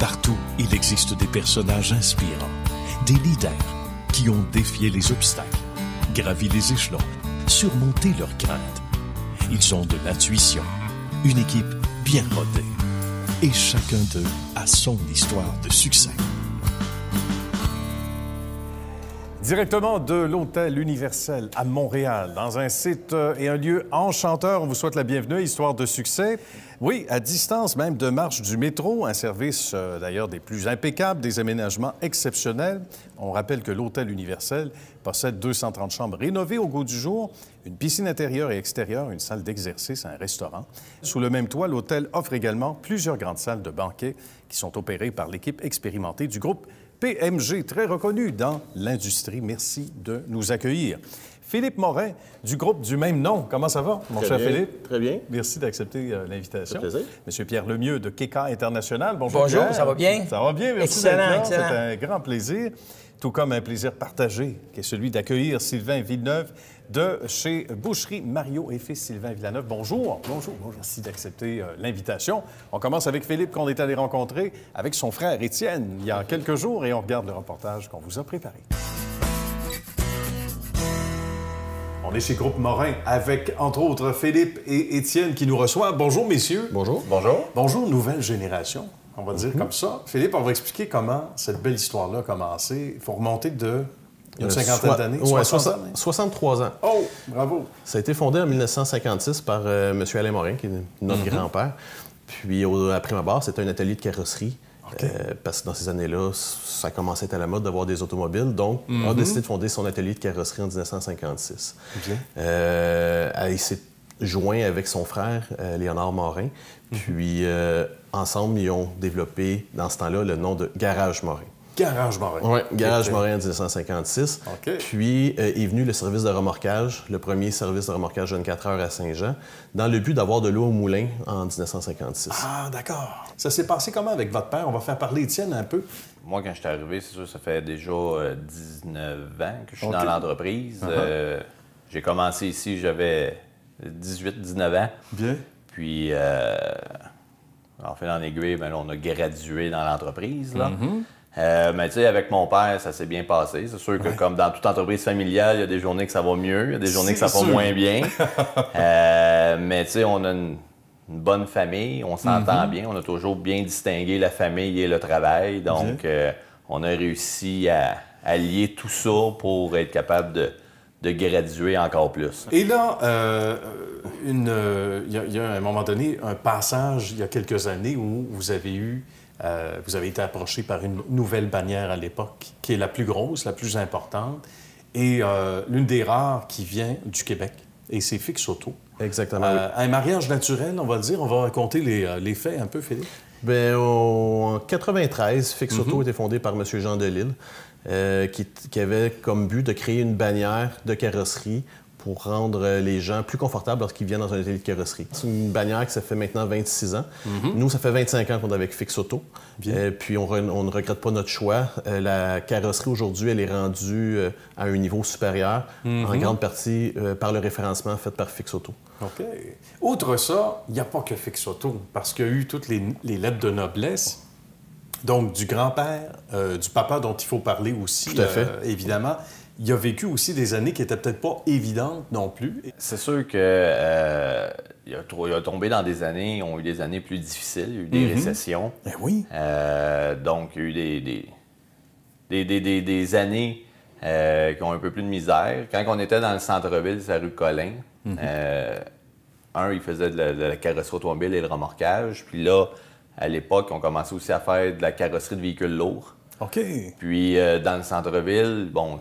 Partout, il existe des personnages inspirants, des leaders qui ont défié les obstacles, gravi les échelons, surmonté leurs craintes. Ils ont de l'intuition, une équipe bien rodée. Et chacun d'eux a son histoire de succès. Directement de l'Hôtel Universel à Montréal, dans un site et un lieu enchanteur, on vous souhaite la bienvenue, Histoire de succès. Oui, à distance même de marche du métro, un service d'ailleurs des plus impeccables, des aménagements exceptionnels. On rappelle que l'Hôtel Universel possède 230 chambres rénovées au goût du jour, une piscine intérieure et extérieure, une salle d'exercice, un restaurant. Sous le même toit, l'hôtel offre également plusieurs grandes salles de banquet qui sont opérées par l'équipe expérimentée du groupe PMG, très reconnu dans l'industrie. Merci de nous accueillir. Philippe Morin, du groupe du même nom. Comment ça va, mon cher Philippe? Très bien. Merci d'accepter l'invitation. Ça fait plaisir. Monsieur Pierre Lemieux de Keka International. Bonjour, Bonjour, Pierre. ça va bien? Ça va bien, merci Excellent, d'être là. excellent. C'est un grand plaisir, tout comme un plaisir partagé, qui est celui d'accueillir Sylvain Villeneuve de chez Boucherie Mario et Fils Sylvain Villeneuve. Bonjour. Bonjour. Merci d'accepter l'invitation. On commence avec Philippe, qu'on est allé rencontrer avec son frère Étienne il y a quelques jours, et on regarde le reportage qu'on vous a préparé. On est chez Groupe Morin avec, entre autres, Philippe et Étienne qui nous reçoivent. Bonjour, messieurs. Bonjour. Bonjour. Bonjour, nouvelle génération, on va dire comme ça. Philippe, on va expliquer comment cette belle histoire-là a commencé. Il faut remonter de une cinquantaine d'années. Oui, 60 années. 63 ans. Oh, bravo. Ça a été fondé en 1956 par M. Alain Morin, qui est notre grand-père. Puis, à prime abord, c'était un atelier de carrosserie. Parce que dans ces années-là, ça commençait à être à la mode d'avoir des automobiles. Donc, on a décidé de fonder son atelier de carrosserie en 1956. Il s'est joint avec son frère, Léonard Morin. Puis, ensemble, ils ont développé, dans ce temps-là, le nom de Garage Morin. Garage Morin. Oui, Garage Morin en 1956. Puis est venu le service de remorquage, le premier service de remorquage 24 heures à Saint-Jean, dans le but d'avoir de l'eau au moulin en 1956. Ah, d'accord. Ça s'est passé comment avec votre père? On va faire parler Étienne un peu. Moi, quand je suis arrivé, c'est sûr, ça fait déjà 19 ans que je suis dans l'entreprise. J'ai commencé ici, j'avais 18-19 ans. Bien. Puis, en fait, en aiguille, bien, là, on a gradué dans l'entreprise, là. Mais tu sais, avec mon père, ça s'est bien passé. C'est sûr que comme dans toute entreprise familiale, il y a des journées que ça va mieux, il y a des journées que ça va moins bien. Mais tu sais, on a une bonne famille, on s'entend bien, on a toujours bien distingué la famille et le travail. Donc, on a réussi à lier tout ça pour être capable de graduer encore plus. Et là, il y a à un moment donné un passage, il y a quelques années, où vous avez été approché par une nouvelle bannière à l'époque, qui est la plus grosse, la plus importante, et l'une des rares qui vient du Québec. Et c'est Fix Auto. Exactement. Un mariage naturel, on va le dire. On va raconter les faits un peu, Philippe. Bien, en 1993, Fix Auto a été fondé par M. Jean Delisle, qui avait comme but de créer une bannière de carrosserie pour rendre les gens plus confortables lorsqu'ils viennent dans un atelier de carrosserie. C'est une bannière qui ça fait maintenant 26 ans. Nous, ça fait 25 ans qu'on est avec Fix Auto. Puis on ne regrette pas notre choix. La carrosserie, aujourd'hui, elle est rendue à un niveau supérieur, en grande partie par le référencement fait par Fix Auto. OK. Outre ça, il n'y a pas que Fix Auto, parce qu'il y a eu toutes les lettres de noblesse. Donc, du grand-père, du papa dont il faut parler aussi, tout à fait. Évidemment. Il a vécu aussi des années qui n'étaient peut-être pas évidentes non plus. C'est sûr que il a tombé dans des années, ils ont eu des années plus difficiles, il y a eu des récessions. Ben oui. Donc, il y a eu des années qui ont un peu plus de misère. Quand on était dans le centre-ville, c'est la rue Collin, il faisait de la carrosserie automobile et le remorquage. Puis là, à l'époque, on commençait aussi à faire de la carrosserie de véhicules lourds. OK. Puis dans le centre-ville, bon,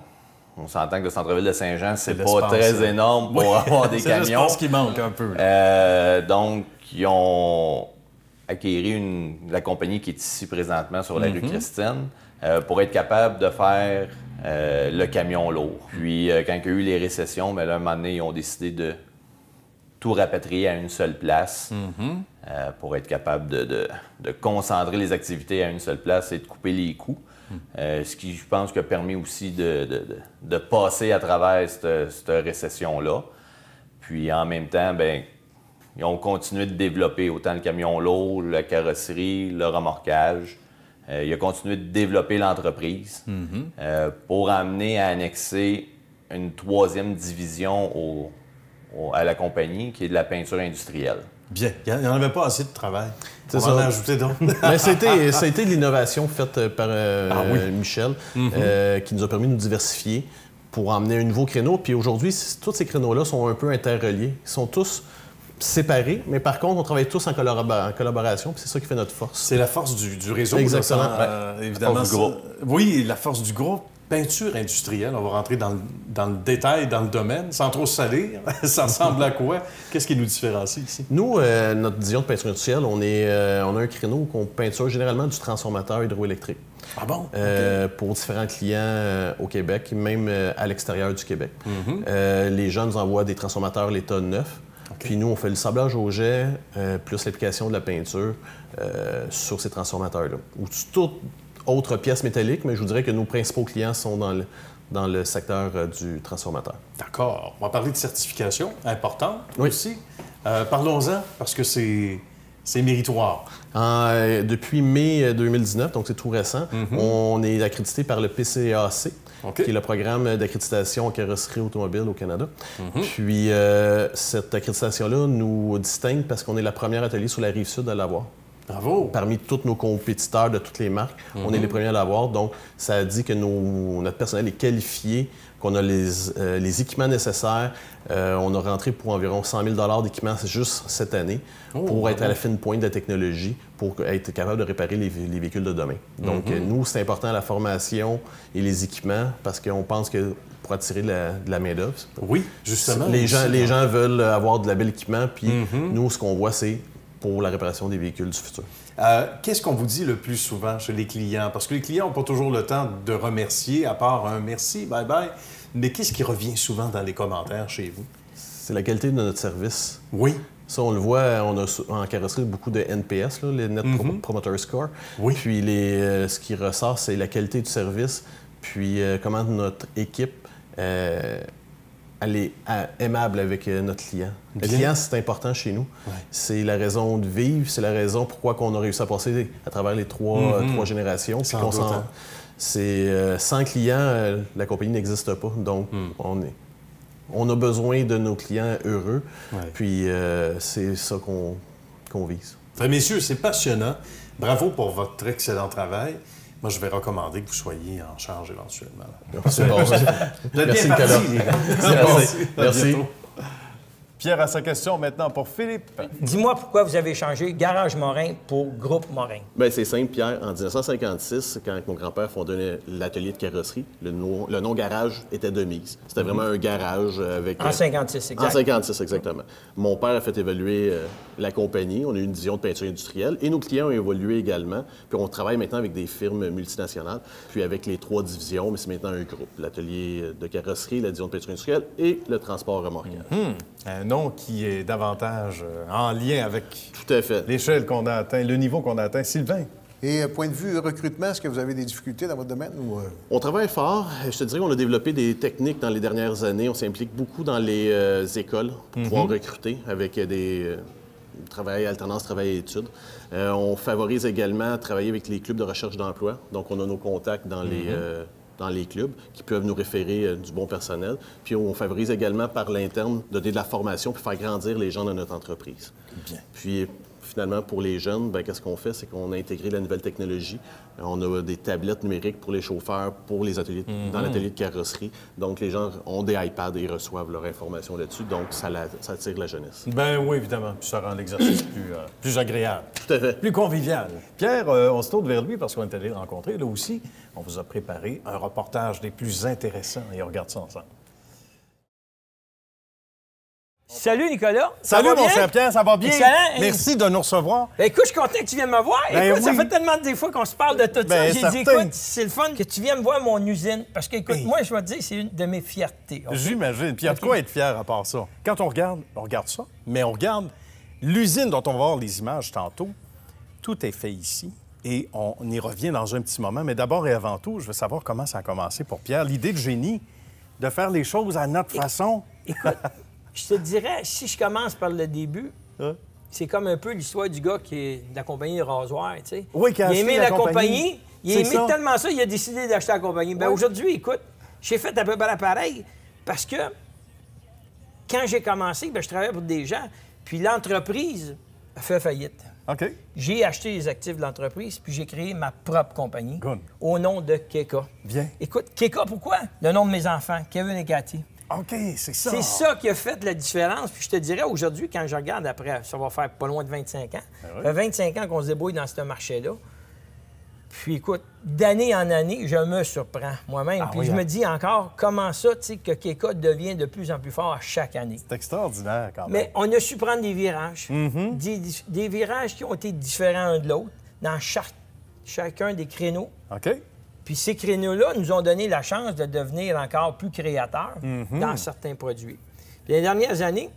on s'entend que le centre-ville de Saint-Jean, c'est pas très énorme pour avoir des camions. C'est l'espace qui manque un peu. Là. Donc, ils ont acquis la compagnie qui est ici présentement sur la rue Christine pour être capable de faire le camion lourd. Puis, quand il y a eu les récessions, bien là, à un moment donné, ils ont décidé de tout rapatrier à une seule place pour être capable de concentrer les activités à une seule place et de couper les coûts. Ce qui, je pense, a permis aussi de passer à travers cette récession-là. Puis en même temps, bien, ils ont continué de développer autant le camion lourd, la carrosserie, le remorquage. il a continué de développer l'entreprise pour amener à annexer une 3e division à la compagnie, qui est de la peinture industrielle. Bien. Il n'y en avait pas assez de travail. C'est On va en ça. ajouter d'autres. Ben, ça a été de l'innovation faite par Michel qui nous a permis de nous diversifier pour emmener un nouveau créneau. Puis aujourd'hui, tous ces créneaux-là sont un peu interreliés. Ils sont tous séparés, mais par contre, on travaille tous en collaboration, puis c'est ça qui fait notre force. C'est la force du réseau. Exactement. Évidemment. La force du groupe. Oui, la force du groupe. Peinture industrielle, on va rentrer dans le détail, dans le domaine, sans trop se salir. Ça ressemble à quoi? Qu'est-ce qui nous différencie ici? Nous, notre division de peinture industrielle, on a un créneau qu'on peinture généralement du transformateur hydroélectrique. Ah bon? Pour différents clients au Québec, même à l'extérieur du Québec. Les gens nous envoient des transformateurs l'état neuf. Puis nous, on fait le sablage au jet, plus l'application de la peinture sur ces transformateurs-là. Ou toute autre pièce métallique, mais je vous dirais que nos principaux clients sont dans le secteur du transformateur. D'accord. On va parler de certification, importante aussi. Parlons-en, parce que c'est méritoire. Depuis mai 2019, donc c'est tout récent, on est accrédité par le PCAC, qui est le programme d'accréditation en carrosserie automobile au Canada. Puis cette accréditation-là nous distingue parce qu'on est la première atelier sur la Rive-Sud à l'avoir. Bravo! Parmi tous nos compétiteurs de toutes les marques, on est les premiers à l'avoir. Donc, ça dit que notre personnel est qualifié, qu'on a les équipements nécessaires. On a rentré pour environ 100 000 d'équipements juste cette année pour être à la fine pointe de la technologie, pour être capable de réparer les véhicules de demain. Donc, nous, c'est important la formation et les équipements parce qu'on pense que pour attirer de la main-d'œuvre. Oui, justement. Les gens veulent avoir de la belle équipement, puis nous, ce qu'on voit, c'est pour la réparation des véhicules du futur. Qu'est-ce qu'on vous dit le plus souvent chez les clients? Parce que les clients n'ont pas toujours le temps de remercier, à part un merci, bye-bye. Mais qu'est-ce qui revient souvent dans les commentaires chez vous? C'est la qualité de notre service. Oui. Ça, on le voit, on a en carrosserie beaucoup de NPS, là, les Net Promoter Score. Oui. Puis ce qui ressort, c'est la qualité du service, puis comment notre équipe elle est aimable avec notre client. Le client, c'est important chez nous. Ouais. C'est la raison de vivre, c'est la raison pourquoi on a réussi à passer à travers les trois générations. Puis sans client, la compagnie n'existe pas. Donc, on a besoin de nos clients heureux. Ouais. Puis, c'est ça qu'on vise. Très messieurs, c'est passionnant. Bravo pour votre excellent travail. Moi, je vais recommander que vous soyez en charge éventuellement. C'est bon. Vous êtes bien partis, les gars. Merci. Pierre a sa question maintenant pour Philippe. Dis-moi pourquoi vous avez changé Garage Morin pour Groupe Morin. Bien, c'est simple, Pierre. En 1956, quand mon grand-père fondait l'atelier de carrosserie, le nom garage était de mise. C'était vraiment un garage avec... En 56, exact. En 56, exactement. Mon père a fait évoluer la compagnie. On a eu une division de peinture industrielle et nos clients ont évolué également. Puis on travaille maintenant avec des firmes multinationales, puis avec les 3 divisions, mais c'est maintenant un groupe. L'atelier de carrosserie, la division de peinture industrielle et le transport remorquage. Un nom qui est davantage en lien avec tout à fait l'échelle qu'on a atteint, le niveau qu'on a atteint. Sylvain? Et point de vue recrutement, est-ce que vous avez des difficultés dans votre domaine? Ou... On travaille fort. Je te dirais qu'on a développé des techniques dans les dernières années. On s'implique beaucoup dans les écoles pour pouvoir recruter avec des travail alternance, travail et études. On favorise également travailler avec les clubs de recherche d'emploi. Donc, on a nos contacts dans les clubs qui peuvent nous référer du bon personnel. Puis on favorise également par l'interne donner de la formation puis faire grandir les gens de notre entreprise. Bien. Puis finalement, pour les jeunes, bien, qu'est-ce qu'on fait? C'est qu'on a intégré la nouvelle technologie. On a des tablettes numériques pour les chauffeurs, pour les ateliers, dans l'atelier de carrosserie. Donc, les gens ont des iPads et ils reçoivent leur information là-dessus. Donc, ça attire la jeunesse. Ben oui, évidemment. Puis ça rend l'exercice plus agréable. Tout à fait. Plus convivial. Pierre, on se tourne vers lui parce qu'on est allé le rencontrer. Là aussi, on vous a préparé un reportage des plus intéressants et on regarde ça ensemble. Salut, Nicolas. Salut, mon cher Pierre, ça va bien? Excellent. Merci de nous recevoir. Ben, écoute, je suis content que tu viennes me voir. Ben, écoute, ça fait tellement des fois qu'on se parle de tout ça. J'ai dit, certain. écoute, c'est le fun que tu viennes voir mon usine. Parce que, écoute, moi, je vais te dire, c'est une de mes fiertés. Okay? J'imagine. Puis, il y a de quoi être fier à part ça. Quand on regarde ça, mais on regarde l'usine dont on va voir les images tantôt. Tout est fait ici. Et on y revient dans un petit moment. Mais d'abord et avant tout, je veux savoir comment ça a commencé pour Pierre. L'idée de génie, de faire les choses à notre façon. Écoute, je te dirais, si je commence par le début, c'est comme un peu l'histoire du gars qui est de la compagnie de rasoir, tu sais. Oui, qui a il a acheté aimé la la compagnie. Il a C'est aimé ça. tellement ça, il a décidé d'acheter la compagnie. Ben aujourd'hui, écoute, j'ai fait à peu près pareil parce que quand j'ai commencé, ben, je travaillais pour des gens, puis l'entreprise a fait faillite. OK. J'ai acheté les actifs de l'entreprise, puis j'ai créé ma propre compagnie Good. au nom de Keka. Bien. Écoute, Keka, pourquoi? Le nom de mes enfants, Kevin et Cathy. OK, c'est ça. C'est ça qui a fait la différence. Puis je te dirais, aujourd'hui, quand je regarde après, ça va faire pas loin de 25 ans. Ça fait 25 ans qu'on se débrouille dans ce marché-là. Puis écoute, d'année en année, je me surprends moi-même. Puis je me dis encore, comment ça, tu sais, que Keka devient de plus en plus fort à chaque année. C'est extraordinaire, quand même. Mais on a su prendre des virages. Des virages qui ont été différents un de l'autre dans chacun des créneaux. OK. Puis ces créneaux-là nous ont donné la chance de devenir encore plus créateurs dans certains produits. Puis les dernières années,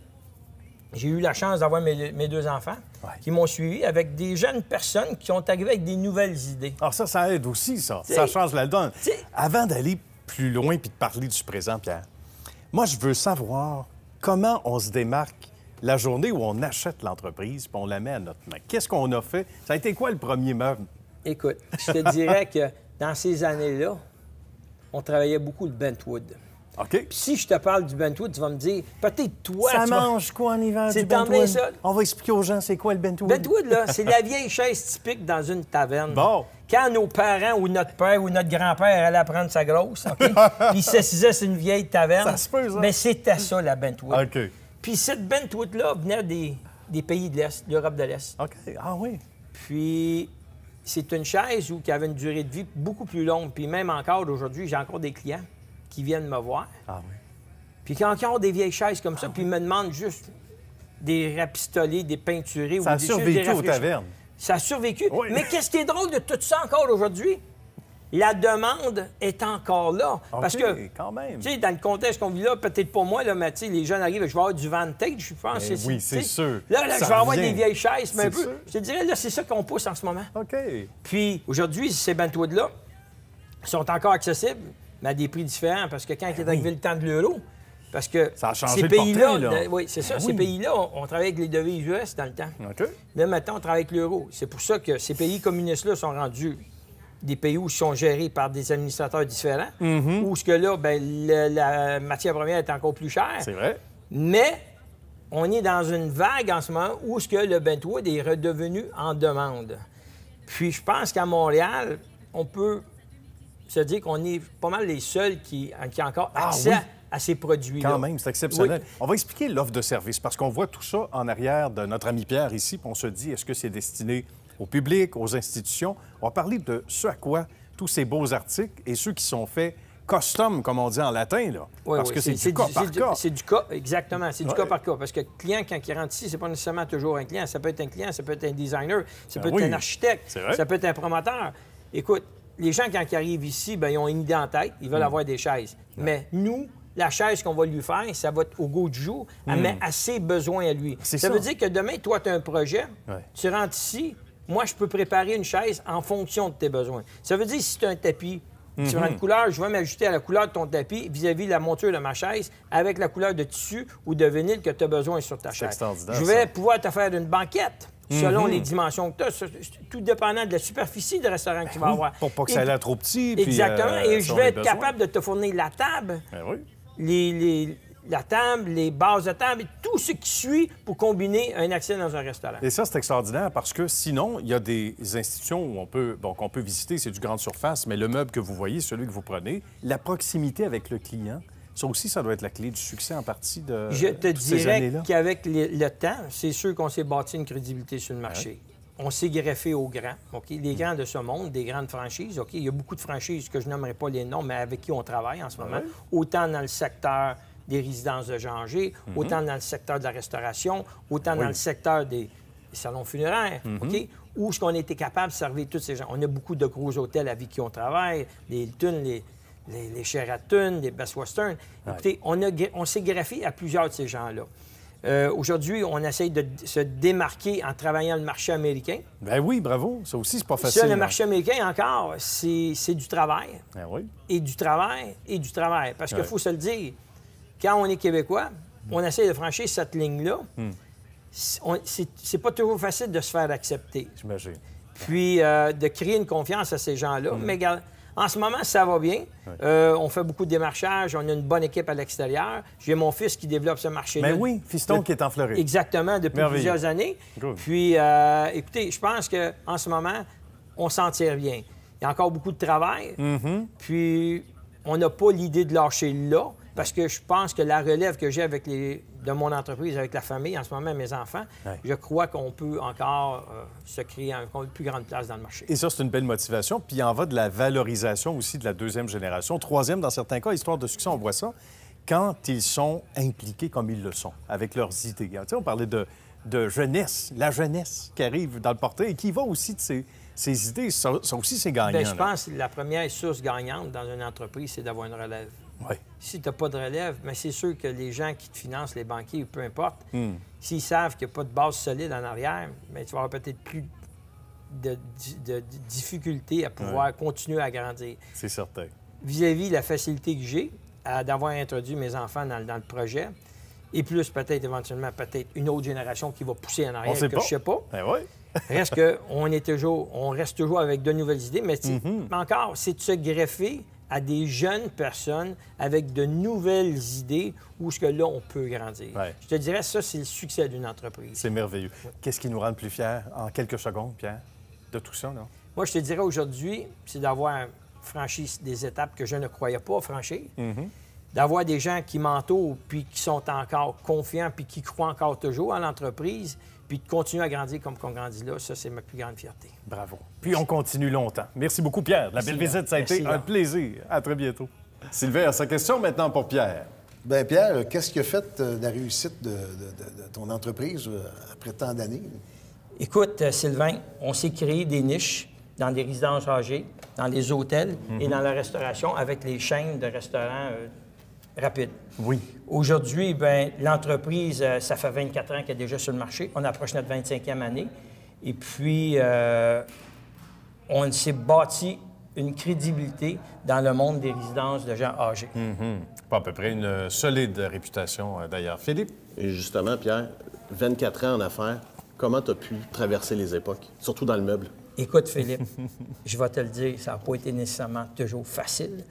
j'ai eu la chance d'avoir mes deux enfants qui m'ont suivi avec des jeunes personnes qui sont arrivées avec des nouvelles idées. Alors ça aide aussi, ça. T'sais, Ça change la donne. t'sais- Avant d'aller plus loin puis de parler du présent, Pierre, moi, je veux savoir comment on se démarque la journée où on achète l'entreprise puis on la met à notre main. Qu'est-ce qu'on a fait? Ça a été quoi le premier meuble? Écoute, je te dirais que dans ces années-là, on travaillait beaucoup le Bentwood. OK. Puis si je te parle du Bentwood, tu vas me dire, peut-être toi, Ça tu vas- mange quoi en hiver C'est du en plein Bentwood? ça. On va expliquer aux gens c'est quoi le Bentwood. Bentwood, là, c'est la vieille chaise typique dans une taverne. Bon. Quand nos parents ou notre père ou notre grand-père allaient prendre sa grosse, OK? Puis il s'assisait sur une vieille taverne. Ça se peut, ça. Mais c'était ça, la Bentwood. OK. Puis cette Bentwood-là venait des pays de l'Est, de l'Europe de l'Est. OK. Ah oui. Puis c'est une chaise qui avait une durée de vie beaucoup plus longue. Puis même encore aujourd'hui, j'ai encore des clients qui viennent me voir. Ah oui. Puis qui ont encore des vieilles chaises comme ça, puis ils me demandent juste des rapistolés, des peinturés Ça a ou des survécu des aux rafraîchisseurs. tavernes. Ça a survécu. Oui. Mais qu'est-ce qui est drôle de tout ça encore aujourd'hui? La demande est encore là. Parce OK, que, quand même. tu sais, dans le contexte qu'on vit là, peut-être pas moi, là, mais tu sais, les jeunes arrivent, je vais avoir du vintage, je pense. Eh oui, tu sais. c'est sûr. Là, Ça je vais avoir revient. des vieilles chaises, mais un C'est peu. sûr. Je te dirais, là, c'est ça qu'on pousse en ce moment. OK. Puis aujourd'hui, ces Bentwood-là sont encore accessibles, mais à des prix différents, parce que quand il est arrivé le temps de l'euro, parce que Ça a changé ces le pays-là, portrait, là. oui, c'est ça, Ben ces oui. pays-là, on travaillait avec les devises US dans le temps. OK. Là, maintenant, on travaille avec l'euro. C'est pour ça que ces pays communistes-là sont rendus des pays où ils sont gérés par des administrateurs différents, où ce que là, ben, la matière première est encore plus chère. C'est vrai. Mais on est dans une vague en ce moment où ce que le Bentwood est redevenu en demande. Puis je pense qu'à Montréal, on peut se dire qu'on est pas mal les seuls qui ont encore accès oui. à ces produits-là. Quand même, c'est exceptionnel. Oui. On va expliquer l'offre de service parce qu'on voit tout ça en arrière de notre ami Pierre ici, puis on se dit, est-ce que c'est destiné au public, aux institutions? On va parler de ce à quoi tous ces beaux articles et ceux qui sont faits custom, comme on dit en latin, là. Oui, parce oui, que c'est du cas par cas. C'est du cas, exactement. C'est du Ouais. cas par cas. Parce que le client, quand il rentre ici, c'est pas nécessairement toujours un client. Ça peut être un client, ça peut être un designer, ça peut être oui. un architecte, C'est vrai. ça peut être un promoteur. Écoute, les gens, quand ils arrivent ici, ben, ils ont une idée en tête, ils veulent Mm. avoir des chaises. Mais nous, la chaise qu'on va lui faire, ça va être au goût du jour, elle met à ses besoins à lui. Mm. C'est Ça ça. veut dire que demain, toi, tu as un projet, Ouais. tu rentres ici, moi, je peux préparer une chaise en fonction de tes besoins. Ça veut dire si tu as un tapis, Mm-hmm. tu prends une couleur, je vais m'ajuster à la couleur de ton tapis vis-à-vis la monture de ma chaise avec la couleur de tissu ou de vinyle que tu as besoin sur ta chaise. extraordinaire, Je vais ça. pouvoir te faire une banquette selon les dimensions que tu as, tout dépendant de la superficie de restaurant que tu vas avoir. Pour pas que Et ça puis- aille trop petit. puis, Exactement. Et je selon vais les être besoins. capable de te fournir la table, Ben oui. la table, les bases de table et tout ce qui suit pour combiner un accès dans un restaurant. Et ça, c'est extraordinaire parce que sinon, il y a des institutions où qu'on peut visiter, c'est du grande surface, mais le meuble que vous voyez, celui que vous prenez, la proximité avec le client, ça aussi, ça doit être la clé du succès en partie de Je te toutes ces dirais années-là. qu'avec le temps, c'est sûr qu'on s'est bâti une crédibilité sur le marché. On s'est greffé aux grands, OK? Les grands de ce monde, des grandes franchises, OK? Il y a beaucoup de franchises que je nommerai pas les noms, mais avec qui on travaille en ce moment, autant dans le secteur des résidences de Janger, autant dans le secteur de la restauration, autant dans le secteur des salons funéraires, OK? Où est-ce qu'on a été capable de servir tous ces gens? On a beaucoup de gros hôtels avec qui on travaille, les Hilton, les Sheraton, les Best Western. Écoutez, on s'est greffé à plusieurs de ces gens-là. Aujourd'hui, on essaye de se démarquer en travaillant le marché américain. Ben oui, bravo. Ça aussi, c'est pas facile. Ça, le hein. marché américain, encore, c'est du travail, Ben oui. et du travail, et du travail. Parce qu'il Ouais. faut se le dire, quand on est Québécois, on essaie de franchir cette ligne-là. c'est pas toujours facile de se faire accepter. J'imagine. Puis de créer une confiance à ces gens-là. Mais regarde, en ce moment, ça va bien. On fait beaucoup de démarchage. On a une bonne équipe à l'extérieur. J'ai mon fils qui développe ce marché-là. Mais oui, fiston qui est en Floride. Exactement, depuis Merveilleux. plusieurs années. Good. Puis, écoutez, je pense qu'en ce moment, on s'en tire bien. Il y a encore beaucoup de travail. Puis, on n'a pas l'idée de lâcher là, parce que je pense que la relève que j'ai de mon entreprise, avec la famille, en ce moment, mes enfants, je crois qu'on peut encore se créer une plus grande place dans le marché. Et ça, c'est une belle motivation. Puis il en va de la valorisation aussi de la deuxième génération. Troisième, dans certains cas, histoire de succès, on voit ça quand ils sont impliqués comme ils le sont, avec leurs idées. Tu sais, on parlait de jeunesse, la jeunesse qui arrive dans le portrait et qui va aussi de ces idées. Ça aussi, c'est gagnant. Bien, je pense que la première source gagnante dans une entreprise, c'est d'avoir une relève. Oui. Si tu n'as pas de relève, mais c'est sûr que les gens qui te financent, les banquiers, peu importe, s'ils savent qu'il n'y a pas de base solide en arrière, bien, tu vas avoir peut-être plus de difficultés à pouvoir continuer à grandir. C'est certain. Vis-à-vis de la facilité que j'ai d'avoir introduit mes enfants dans le projet, et plus peut-être éventuellement une autre génération qui va pousser en arrière, je ne sais pas. Ben oui. Reste on reste toujours avec de nouvelles idées, mais encore, c'est de se greffer à des jeunes personnes avec de nouvelles idées où ce que là, on peut grandir. Ouais. Je te dirais, ça, c'est le succès d'une entreprise. C'est merveilleux. Qu'est-ce qui nous rend le plus fiers, en quelques secondes, Pierre, de tout ça, là? Moi, je te dirais aujourd'hui, c'est d'avoir franchi des étapes que je ne croyais pas franchir, d'avoir des gens qui m'entourent puis qui sont encore confiants puis qui croient encore toujours à l'entreprise, puis de continuer à grandir comme qu'on grandit là, ça, c'est ma plus grande fierté. Bravo. Puis on continue longtemps. Merci beaucoup, Pierre. La belle visite, ça a été un plaisir. À très bientôt. Sylvain a sa question maintenant pour Pierre. Bien, Pierre, qu'est-ce qui a fait la réussite de ton entreprise après tant d'années? Écoute, Sylvain, on s'est créé des niches dans des résidences âgées, dans les hôtels et dans la restauration avec les chaînes de restaurants rapides. Oui. Aujourd'hui, bien, l'entreprise, ça fait 24 ans qu'elle est déjà sur le marché. On approche notre 25e année. Et puis, on s'est bâti une crédibilité dans le monde des résidences de gens âgés. Pas à peu près une solide réputation, d'ailleurs. Philippe? Et justement, Pierre, 24 ans en affaires, comment tu as pu traverser les époques, surtout dans le meuble? Écoute, Philippe, je vais te le dire, ça n'a pas été nécessairement toujours facile.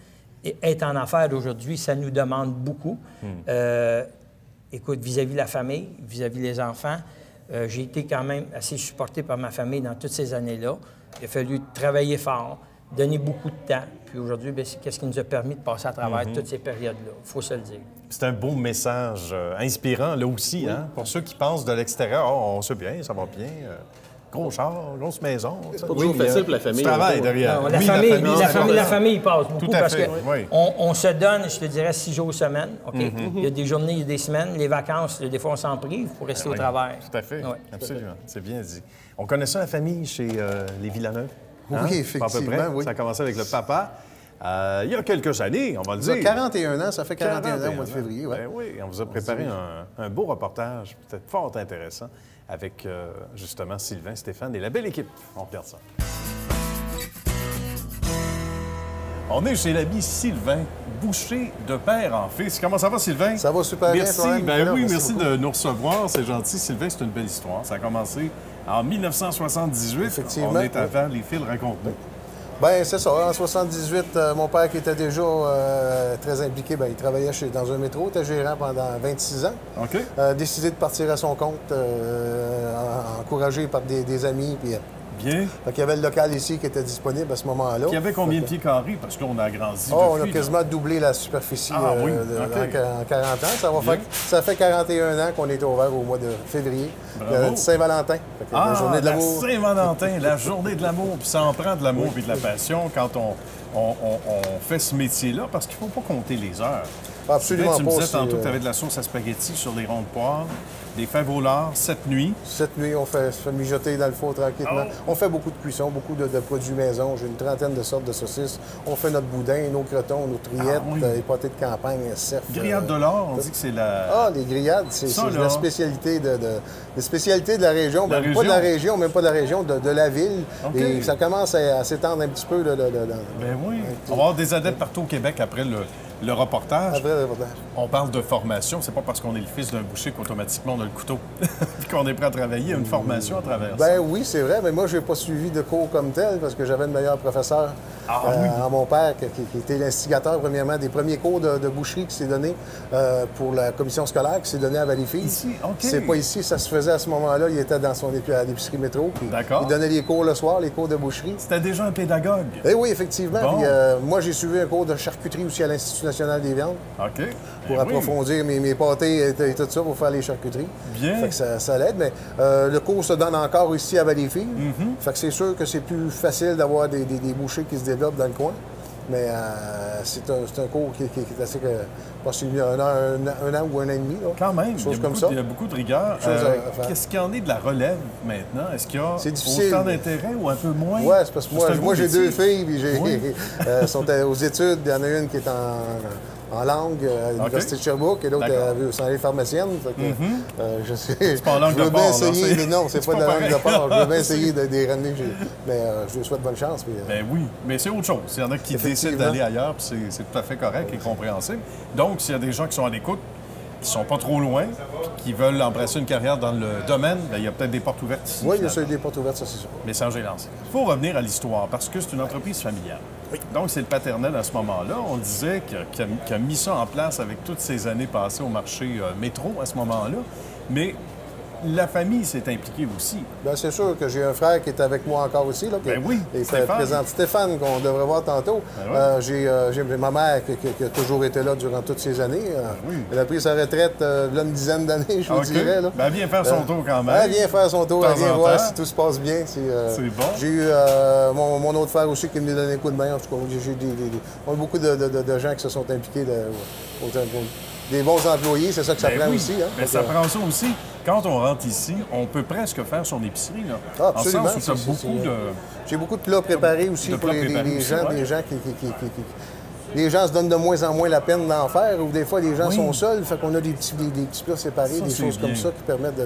Et être en affaires aujourd'hui, ça nous demande beaucoup. Écoute, vis-à-vis la famille, vis-à-vis les enfants, j'ai été quand même assez supporté par ma famille dans toutes ces années-là. Il a fallu travailler fort, donner beaucoup de temps. Puis aujourd'hui, c'est qu'est-ce qui nous a permis de passer à travers toutes ces périodes-là. Il faut se le dire. C'est un beau message inspirant, là aussi, hein? Pour ceux qui pensent de l'extérieur, oh, on sait bien, ça va bien. Gros char, grosse maison. C'est pas toujours facile pour la famille. Tu travailles derrière. Non, la famille passe beaucoup parce qu'on se donne, je te dirais, 6 jours semaine. OK? Il y a des journées, il y a des semaines. Les vacances, des fois, on s'en prive pour rester au travail. Tout à fait. Absolument. C'est bien dit. On connaît ça, la famille, chez les Villeneuve? Hein? Oui, effectivement. À peu près. Oui. Ça a commencé avec le papa. Il y a quelques années, on va le dire. 41 ans, ça fait 41 ans au mois de février. Ouais. Ben oui, on vous a préparé un beau reportage, peut-être fort intéressant, avec justement Sylvain, Stéphane et la belle équipe. On regarde ça. On est chez l'ami Sylvain, boucher de père en fils. Comment ça va, Sylvain? Ça va super bien, toi, merci de nous recevoir. C'est gentil. Sylvain, c'est une belle histoire. Ça a commencé en 1978. Effectivement. On est avant les fils, raconte-nous. Bien, c'est ça. En 78, mon père, qui était déjà très impliqué, bien, il travaillait dans un métro, était gérant pendant 26 ans. OK. Décidé de partir à son compte, encouragé par des amis. Puis, bien. Il y avait le local ici qui était disponible à ce moment-là. Il y avait combien de pieds carrés? Parce que là, on a agrandi depuis. On a quasiment doublé la superficie en 40 ans. Ça fait 41 ans qu'on était ouvert au mois de février. Saint-Valentin. La journée de l'amour. Saint-Valentin, la journée de l'amour. Puis ça en prend de l'amour et de la passion quand on fait ce métier-là, parce qu'il ne faut pas compter les heures. Absolument pas. Tu me disais tantôt que tu avais de la sauce à spaghetti sur les ronds de poire, des fèves au lard, 7 nuits. 7 nuits, on fait mijoter dans le four tranquillement. On fait beaucoup de cuisson, beaucoup de produits maison. J'ai une trentaine de sortes de saucisses. On fait notre boudin, nos crotons, nos trillettes, les pâtés de campagne, cerf. Grillades de l'or, on dit que c'est la... Ah, les grillades, c'est la spécialité de la région. Pas de la région, même pas de la région, de la ville. Okay. Et ça commence à s'étendre un petit peu. Ben oui. On va avoir des adeptes partout au Québec après le reportage. Après le reportage. On parle de formation. C'est pas parce qu'on est le fils d'un boucher qu'automatiquement on a le couteau et qu'on est prêt à travailler. Il y a une formation à travers ça. Ben oui, c'est vrai, mais moi, je n'ai pas suivi de cours comme tel parce que j'avais le meilleur professeur à mon père, qui était l'instigateur, premièrement, des premiers cours de boucherie qui s'est donné pour la commission scolaire, qui s'est donné à Valleyfield. Ici, OK. C'est pas ici, ça se faisait à ce moment-là. Il était dans à l'épicerie métro. D'accord. Il donnait les cours le soir, les cours de boucherie. C'était déjà un pédagogue. Eh oui, effectivement. Bon. Puis, moi, j'ai suivi un cours de charcuterie aussi à l'Institut national des viandes OK. pour Ben oui. approfondir mes pâtés et tout ça pour faire les charcuteries. Bien. Fait que ça l'aide, mais le cours se donne encore ici à Valleyfield. Fait que c'est sûr que c'est plus facile d'avoir des bouchers qui se développent dans le coin. Mais c'est un cours qui est assez... Passé un an ou un an et demi. Là. Quand même, il y a beaucoup de rigueur. Qu'est-ce qu'il y en est de la relève maintenant? Est-ce qu'il y a autant d'intérêt ou un peu moins? Oui, c'est parce que moi j'ai deux filles, puis elles sont aux études. Il y en a une qui est en langue à l'Université de Sherbrooke et l'autre s'en est pharmacienne. Je sais. C'est pas en langue je veux de bien porc, essayer, non, c'est pas de la langue de porc. Je veux bien C'est- essayer de les ramener. Mais je lui souhaite bonne chance. Puis, Ben oui, mais c'est autre chose. Il y en a qui décident d'aller ailleurs, puis c'est tout à fait correct et compréhensible. Donc, s'il y a des gens qui sont à l'écoute, qui sont pas trop loin, puis qui veulent embrasser une carrière dans le domaine, bien, il y a peut-être des portes ouvertes ici. oui, il y a finalement. des portes ouvertes, ça c'est sûr. Message est lancé. Il faut revenir à l'histoire, parce que c'est une entreprise familiale. Donc, c'est le paternel à ce moment-là. On disait qu'il a mis ça en place avec toutes ces années passées au marché métro à ce moment-là. Mais la famille s'est impliquée aussi. Bien, c'est sûr que j'ai un frère qui est avec moi encore aussi. Là, Ben oui, et Stéphane. présente Stéphane, qu'on devrait voir tantôt. Ben j'ai ma mère qui a toujours été là durant toutes ces années. oui. Elle a pris sa retraite là, une dizaine d'années, je vous OK. dirais. Là. Ben, elle vient faire son tour quand même. Elle vient faire son tour, De elle temps vient en voir temps. si tout se passe bien. C'est bon. J'ai eu mon autre frère aussi qui est venu donner un coup de main. En tout cas, on a beaucoup de gens qui se sont impliqués, des bons employés, c'est ça que ça Ben prend oui. aussi. Hein? Ben, ça prend ça aussi. Quand on rentre ici, on peut presque faire son épicerie. Là. Ah, absolument. En sens où tu as beaucoup de... J'ai beaucoup de plats préparés aussi De pour plats les préparés aussi, gens, ouais. des gens qui... Les gens se donnent de moins en moins la peine d'en faire, ou des fois, les gens Oui. sont seuls, fait qu'on a des petits plats séparés, Ça, des c'est choses comme bien. ça qui permettent de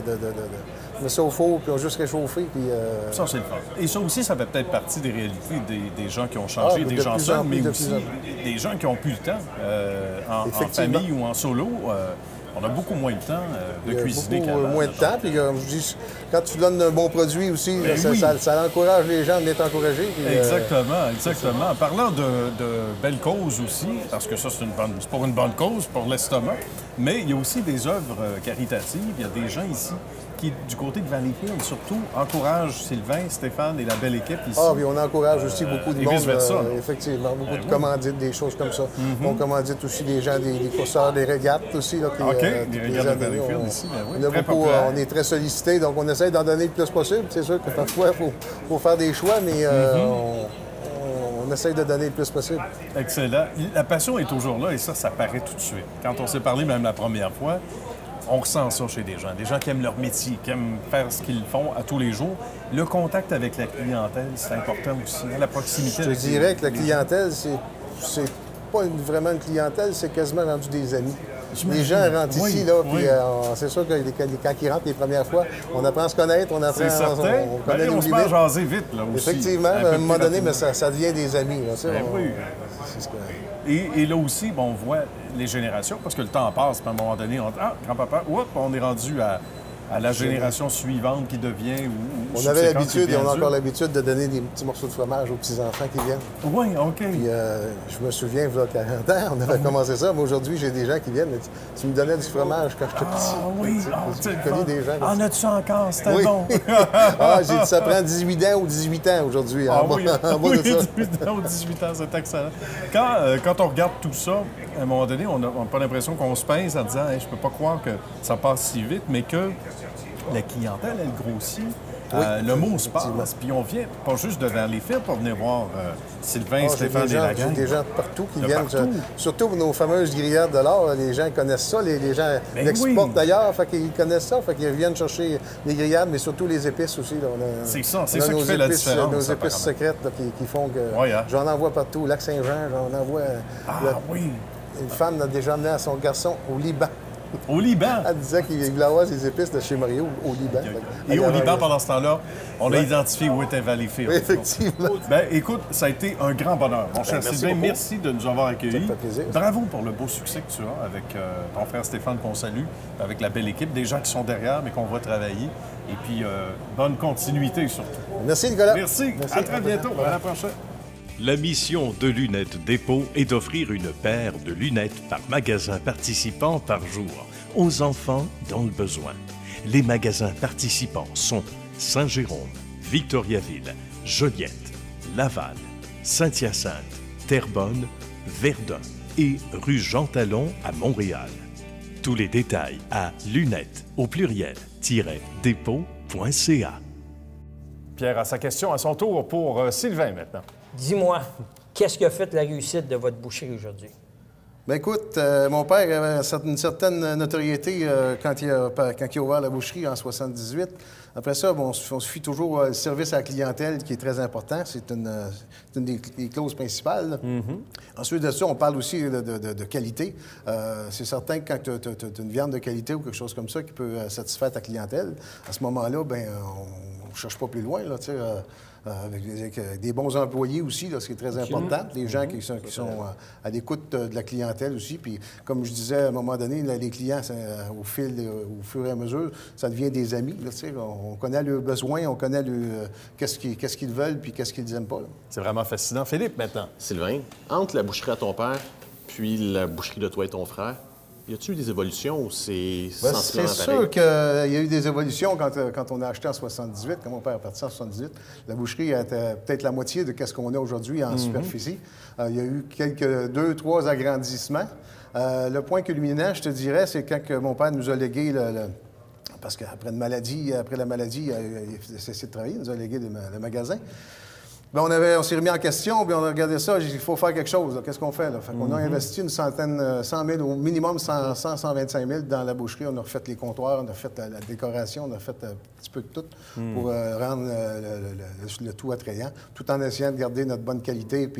mettre ça au four, puis on juste réchauffer, puis... Ça, c'est le fun. Et ça aussi, ça fait peut-être partie des réalités des gens qui ont changé, Ah, des de gens plus seuls, en plus, mais de aussi plus en des gens qui n'ont plus le temps en Effectivement. famille ou en solo. On a beaucoup moins de temps de il y a cuisiner beaucoup qu'avant. moins de temps, puis comme je dis, quand tu donnes un bon produit aussi, Ben ça, oui. ça encourage les gens d'être encouragés. puis, Exactement. En parlant de belles causes aussi, parce que ça, c'est pour une bonne cause, pour l'estomac, mais il y a aussi des œuvres caritatives. Il y a des gens ici qui, du côté de Valleyfield, surtout, encouragent Sylvain, Stéphane et la belle équipe ici. Ah, puis on encourage aussi beaucoup de et monde. vice-versa, là. Effectivement, beaucoup de commandites, des choses comme ça. On commandite aussi des gens, des courseurs, des régates aussi. Là, qui, OK, des toutes les régates de années, Valleyfield ici, ben oui, on a très beaucoup, populaire. on est très sollicités, donc on essaie d'en donner le plus possible. C'est sûr que parfois, il faut faire des choix, mais on essaie de donner le plus possible. Excellent. La passion est toujours là et ça paraît tout de suite. Quand on s'est parlé même la première fois, on ressent ça chez des gens qui aiment leur métier, qui aiment faire ce qu'ils font à tous les jours. Le contact avec la clientèle, c'est important aussi. La proximité. Je avec dirais que la les- clientèle, c'est pas vraiment une clientèle, c'est quasiment rendu des amis. Les gens rentrent Oui, ici, là, oui. puis c'est sûr que quand ils rentrent les premières fois, on apprend à se connaître, on apprend C'est certain. on connaît Ben, nos on se met à limites. jaser vite, là, aussi. Effectivement, Un peu à un plus moment donné, rapidement. mais ça devient des amis. Là, tu sais, Ben oui. c'est ce que- Et là aussi, bon, on voit les générations, parce que le temps passe, puis à un moment donné, on dit « Ah, grand-papa, hop, on est rendu à la génération suivante qui devient... ou On avait subséquente l'habitude, qui et on a devient encore l'habitude de donner des petits morceaux de fromage aux petits-enfants qui viennent. Oui, OK. Puis je me souviens, il y a 40 ans, on avait commencé ça, mais aujourd'hui, j'ai des gens qui viennent. Tu me donnais du fromage quand j'étais petit. Ah oui, J'ai connu des gens comme en as-tu encore? C'était Oui. bon. Ah, j'ai dit, ça prend 18 ans ou 18 ans aujourd'hui. Ah en bas- oui, en bas oui, de ça. 18 ans ou 18 ans, c'est excellent. Quand on regarde tout ça, à un moment donné, on n'a pas l'impression qu'on se pince en disant hey, « je peux pas croire que ça passe si vite », mais que la clientèle, elle grossit. Le mot se passe, puis on vient pas juste devant les fils pour venir voir Sylvain, Ah, j'ai Stéphane des et gens- la j'ai gang. des gens de partout qui De viennent. partout. Surtout nos fameuses grillades de l'or, les gens connaissent ça. Les gens Ben l'exportent oui. d'ailleurs, fait qu'ils connaissent ça. Fait qu'ils viennent chercher les grillades, mais surtout les épices aussi. Là. C'est ça, c'est on a ça qui nos fait la épices, différence, Nos épices apparemment. secrètes là, qui font que... Ouais, hein. J'en envoie partout. Au Lac-Saint-Jean, j'en envoie... Ah oui. Une femme a déjà amené à son garçon au Liban. Au Liban. Elle disait qu'il voulait avoir ses épices de chez Mario au Liban. Et au Liban, pendant ce temps-là, on a identifié où était Valleyfield. Oui, effectivement. Ben, écoute, ça a été un grand bonheur. Mon cher Sylvain, beaucoup. merci de nous avoir accueillis. Ça me fait plaisir. Bravo pour le beau succès que tu as avec ton frère Stéphane, qu'on salue, avec la belle équipe, des gens qui sont derrière, mais qu'on voit travailler. Et puis, bonne continuité surtout. Merci, Nicolas. Merci. À très bientôt. À la prochaine. La mission de Lunettes Dépôt est d'offrir une paire de lunettes par magasin participant par jour aux enfants dans le besoin. Les magasins participants sont Saint-Jérôme, Victoriaville, Joliette, Laval, Saint-Hyacinthe, Terrebonne, Verdun et rue Jean Talon à Montréal. Tous les détails à lunettes au pluriel-dépôt.ca. Pierre a sa question à son tour pour Sylvain maintenant. Dis-moi, qu'est-ce qui a fait la réussite de votre boucherie aujourd'hui? Ben écoute, mon père avait une certaine notoriété quand il a ouvert la boucherie en 78. Après ça, bon, on suit toujours le service à la clientèle qui est très important. C'est une des clauses principales. Ensuite de ça, on parle aussi de qualité. C'est certain que quand tu as une viande de qualité ou quelque chose comme ça qui peut satisfaire ta clientèle, à ce moment-là, ben on ne cherche pas plus loin, là, tu sais. Avec des bons employés aussi, là, ce qui est très important. Des gens qui sont à l'écoute de la clientèle aussi. Puis, comme je disais, à un moment donné, là, les clients, au fur et à mesure, ça devient des amis. Là, on connaît leurs besoins, on connaît qu'est-ce qu'ils veulent puis qu'est-ce qu'ils n'aiment pas. C'est vraiment fascinant. Philippe, maintenant. Sylvain, entre la boucherie à ton père puis la boucherie de toi et ton frère, y a-t-il eu des évolutions ou c'est sensiblement C'est pareil? sûr qu'il y a eu des évolutions quand on a acheté en 78, quand mon père est parti en 78. La boucherie était peut-être la moitié de ce qu'on a aujourd'hui en superficie. Il y a eu 2-3 agrandissements. Le point culminant, je te dirais, c'est quand mon père nous a légué parce qu'après la maladie, il a cessé de travailler, il nous a légué le magasin. Bien, on s'est remis en question, puis on a regardé ça, j'ai dit, il faut faire quelque chose. Qu'est-ce qu'on fait? Là? Fait qu'on a investi une centaine, 100 000, au minimum 125 000 dans la boucherie. On a refait les comptoirs, on a fait la décoration, on a fait un petit peu de tout pour rendre le tout attrayant, tout en essayant de garder notre bonne qualité et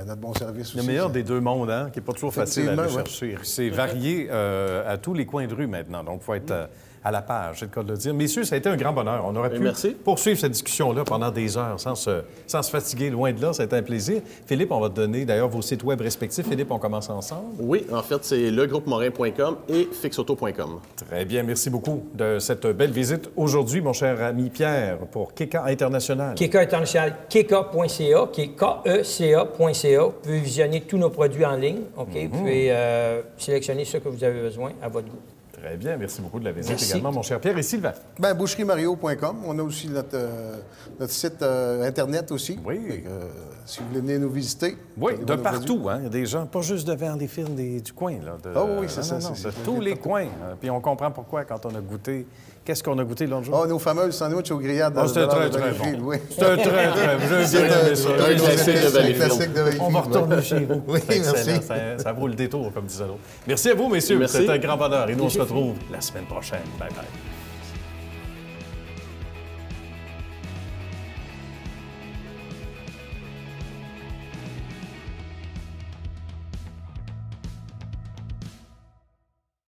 notre bon service aussi. Le meilleur des deux mondes, hein, qui n'est pas toujours facile à aller chercher. C'est varié à tous les coins de rue maintenant, donc il faut être à la page, c'est le cas de le dire. Messieurs, ça a été un grand bonheur. On aurait pu poursuivre cette discussion-là pendant des heures sans se fatiguer. Loin de là, ça a été un plaisir. Philippe, on va te donner d'ailleurs vos sites web respectifs. Philippe, on commence ensemble. Oui, en fait, c'est legroupemorin.com et fixauto.com. Très bien. Merci beaucoup de cette belle visite aujourd'hui, mon cher ami Pierre, pour Keka International. Keka International, keka.ca, keka.ca. Vous pouvez visionner tous nos produits en ligne, OK? Vous pouvez sélectionner ce que vous avez besoin à votre goût. Très bien. Merci beaucoup de la visite également, mon cher Pierre. Et Sylvain? Bien, boucheriemario.com. On a aussi notre site Internet aussi. Oui. Si vous voulez venir nous visiter. Oui, de partout. Hein? Il y a des gens, pas juste de Valleyfield du coin. Là, oui, c'est ça. De tous les coins. Puis on comprend pourquoi quand on a goûté. Qu'est-ce qu'on a goûté l'autre jour? Nos fameuses sandwichs aux grillades. C'était très, très bon. Oui. C'était très, très bon. J'ai bien aimé ça. Un classique de Valleyfield. On va retourner chez vous. Oui, merci. Ça vaut le détour, comme disait l'autre. Merci à vous, messieurs. Merci. C'était un grand bonheur. Et nous, on se retrouve la semaine prochaine. Bye-bye.